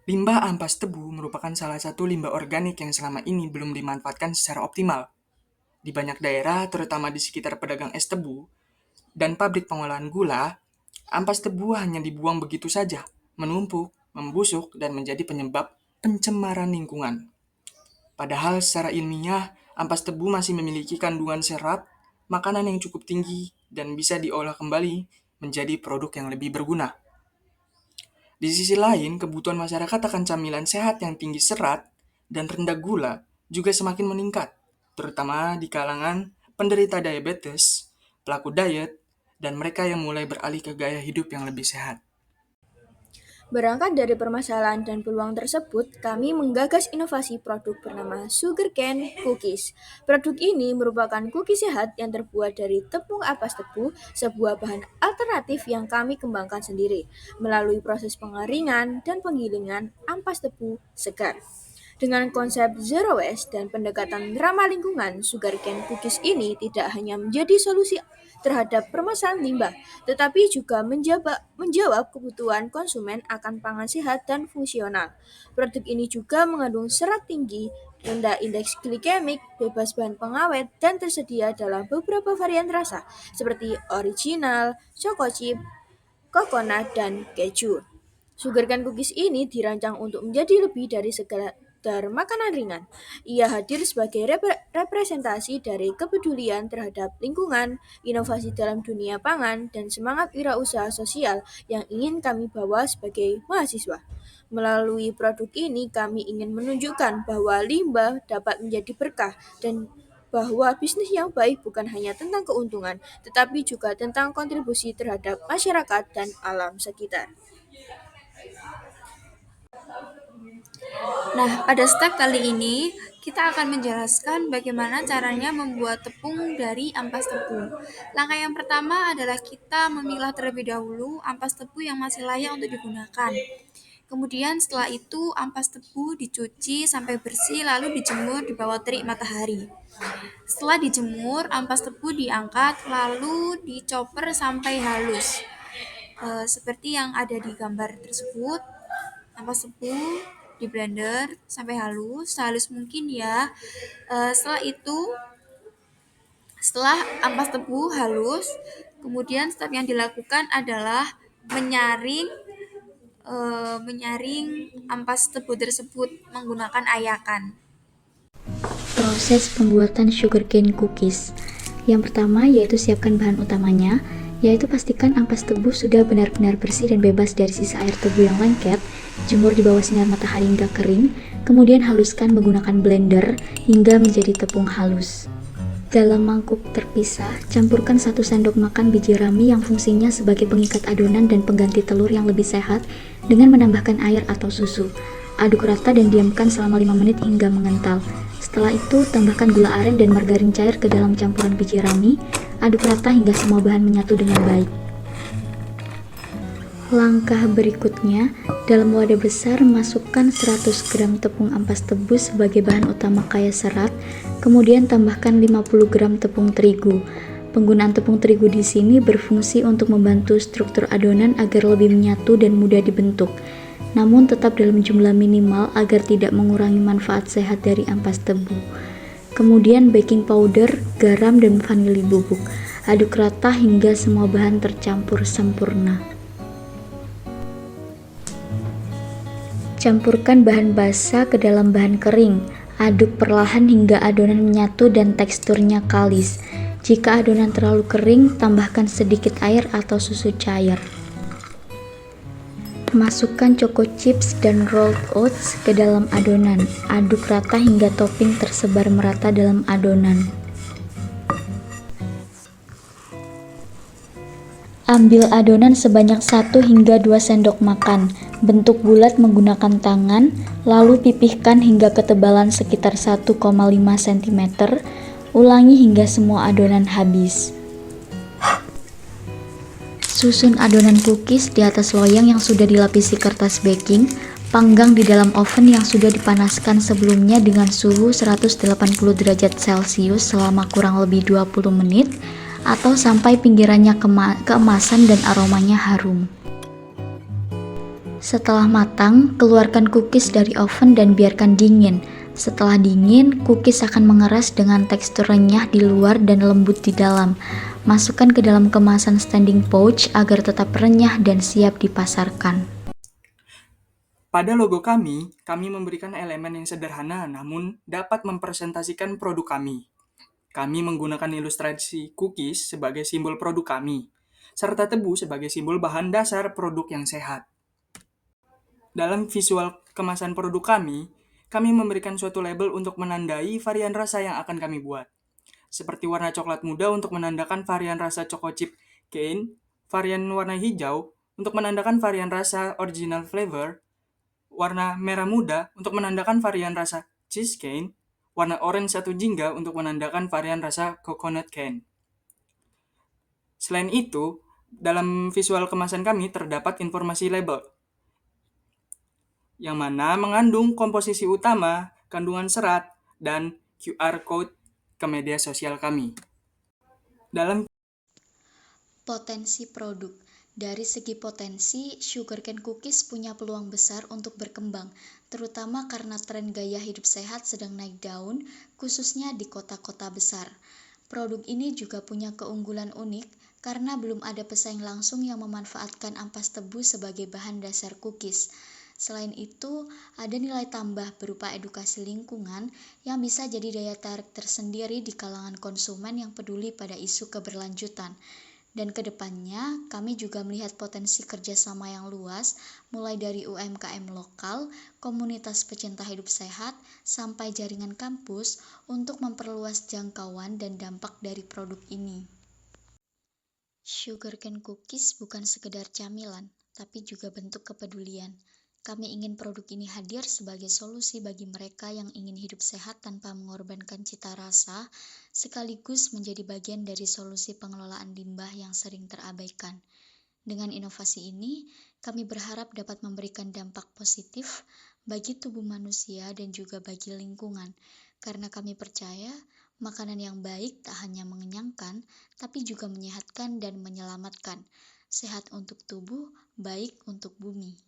Limbah ampas tebu merupakan salah satu limbah organik yang selama ini belum dimanfaatkan secara optimal. Di banyak daerah, terutama di sekitar pedagang es tebu dan pabrik pengolahan gula, ampas tebu hanya dibuang begitu saja, menumpuk, membusuk, dan menjadi penyebab pencemaran lingkungan. Padahal secara ilmiah, ampas tebu masih memiliki kandungan serat, makanan yang cukup tinggi, dan bisa diolah kembali menjadi produk yang lebih berguna. Di sisi lain, kebutuhan masyarakat akan camilan sehat yang tinggi serat dan rendah gula juga semakin meningkat, terutama di kalangan penderita diabetes, pelaku diet, dan mereka yang mulai beralih ke gaya hidup yang lebih sehat. Berangkat dari permasalahan dan peluang tersebut, kami menggagas inovasi produk bernama Sugarcane Cookies. Produk ini merupakan cookies sehat yang terbuat dari tepung ampas tebu, sebuah bahan alternatif yang kami kembangkan sendiri melalui proses pengeringan dan penggilingan ampas tebu segar. Dengan konsep zero waste dan pendekatan ramah lingkungan, sugarcane cookies ini tidak hanya menjadi solusi terhadap permasalahan limbah, tetapi juga menjawab kebutuhan konsumen akan pangan sehat dan fungsional. Produk ini juga mengandung serat tinggi, rendah indeks glikemik, bebas bahan pengawet, dan tersedia dalam beberapa varian rasa seperti original, choco chip, coconut, dan keju. Sugarcane cookies ini dirancang untuk menjadi lebih dari sekedar makanan ringan. Ia hadir sebagai representasi dari kepedulian terhadap lingkungan, inovasi dalam dunia pangan, dan semangat wirausaha sosial yang ingin kami bawa sebagai mahasiswa. Melalui produk ini, kami ingin menunjukkan bahwa limbah dapat menjadi berkah dan bahwa bisnis yang baik bukan hanya tentang keuntungan, tetapi juga tentang kontribusi terhadap masyarakat dan alam sekitar. Nah, pada step kali ini kita akan menjelaskan bagaimana caranya membuat tepung dari ampas tebu. Langkah yang pertama adalah kita memilah terlebih dahulu ampas tebu yang masih layak untuk digunakan. Kemudian setelah itu ampas tebu dicuci sampai bersih lalu dijemur di bawah terik matahari. Setelah dijemur, ampas tebu diangkat lalu dicoper sampai halus. Seperti yang ada di gambar tersebut, ampas tebu di blender sampai halus, sehalus mungkin ya. Setelah itu, setelah ampas tebu halus, kemudian step yang dilakukan adalah menyaring ampas tebu tersebut menggunakan ayakan. Proses pembuatan sugarcane cookies. Yang pertama yaitu siapkan bahan utamanya, yaitu pastikan ampas tebu sudah benar-benar bersih dan bebas dari sisa air tebu yang lengket, jemur di bawah sinar matahari hingga kering, kemudian haluskan menggunakan blender hingga menjadi tepung halus. Dalam mangkuk terpisah, campurkan 1 sendok makan biji rami yang fungsinya sebagai pengikat adonan dan pengganti telur yang lebih sehat dengan menambahkan air atau susu. Aduk rata dan diamkan selama 5 menit hingga mengental. Setelah itu, tambahkan gula aren dan margarin cair ke dalam campuran biji rami. Aduk rata hingga semua bahan menyatu dengan baik. Langkah berikutnya, dalam wadah besar masukkan 100 gram tepung ampas tebu sebagai bahan utama kaya serat, kemudian tambahkan 50 gram tepung terigu. Penggunaan tepung terigu di sini berfungsi untuk membantu struktur adonan agar lebih menyatu dan mudah dibentuk, namun tetap dalam jumlah minimal agar tidak mengurangi manfaat sehat dari ampas tebu. Kemudian baking powder, garam, dan vanili bubuk. Aduk rata hingga semua bahan tercampur sempurna. Campurkan bahan basah ke dalam bahan kering. Aduk perlahan hingga adonan menyatu dan teksturnya kalis. Jika adonan terlalu kering, tambahkan sedikit air atau susu cair. Masukkan choco chips dan rolled oats ke dalam adonan. Aduk rata hingga topping tersebar merata dalam adonan. Ambil adonan sebanyak 1 hingga 2 sendok makan. Bentuk bulat menggunakan tangan, lalu pipihkan hingga ketebalan sekitar 1,5 cm. Ulangi hingga semua adonan habis. Susun adonan cookies di atas loyang yang sudah dilapisi kertas baking. Panggang di dalam oven yang sudah dipanaskan sebelumnya dengan suhu 180 derajat Celcius selama kurang lebih 20 menit atau sampai pinggirannya keemasan dan aromanya harum. Setelah matang, keluarkan cookies dari oven dan biarkan dingin. Setelah dingin, cookies akan mengeras dengan tekstur renyah di luar dan lembut di dalam. Masukkan ke dalam kemasan standing pouch agar tetap renyah dan siap dipasarkan. Pada logo kami memberikan elemen yang sederhana namun dapat mempresentasikan produk kami. Kami menggunakan ilustrasi cookies sebagai simbol produk kami, serta tebu sebagai simbol bahan dasar produk yang sehat. Dalam visual kemasan produk kami memberikan suatu label untuk menandai varian rasa yang akan kami buat. Seperti warna coklat muda untuk menandakan varian rasa choco chip cane, varian warna hijau untuk menandakan varian rasa original flavor, warna merah muda untuk menandakan varian rasa cheese cane, warna orange atau jingga untuk menandakan varian rasa coconut cane. Selain itu, dalam visual kemasan kami terdapat informasi label, yang mana mengandung komposisi utama, kandungan serat, dan QR code ke media sosial kami. Dalam Potensi produk. Dari segi potensi, sugarcane cookies punya peluang besar untuk berkembang, terutama karena tren gaya hidup sehat sedang naik daun, khususnya di kota-kota besar. Produk ini juga punya keunggulan unik karena belum ada pesaing langsung yang memanfaatkan ampas tebu sebagai bahan dasar cookies. Selain itu, ada nilai tambah berupa edukasi lingkungan yang bisa jadi daya tarik tersendiri di kalangan konsumen yang peduli pada isu keberlanjutan. Dan kedepannya, kami juga melihat potensi kerjasama yang luas, mulai dari UMKM lokal, komunitas pecinta hidup sehat, sampai jaringan kampus untuk memperluas jangkauan dan dampak dari produk ini. Sugarcane cookies bukan sekedar camilan, tapi juga bentuk kepedulian. Kami ingin produk ini hadir sebagai solusi bagi mereka yang ingin hidup sehat tanpa mengorbankan cita rasa, sekaligus menjadi bagian dari solusi pengelolaan limbah yang sering terabaikan. Dengan inovasi ini, kami berharap dapat memberikan dampak positif bagi tubuh manusia dan juga bagi lingkungan, karena kami percaya makanan yang baik tak hanya mengenyangkan, tapi juga menyehatkan dan menyelamatkan. Sehat untuk tubuh, baik untuk bumi.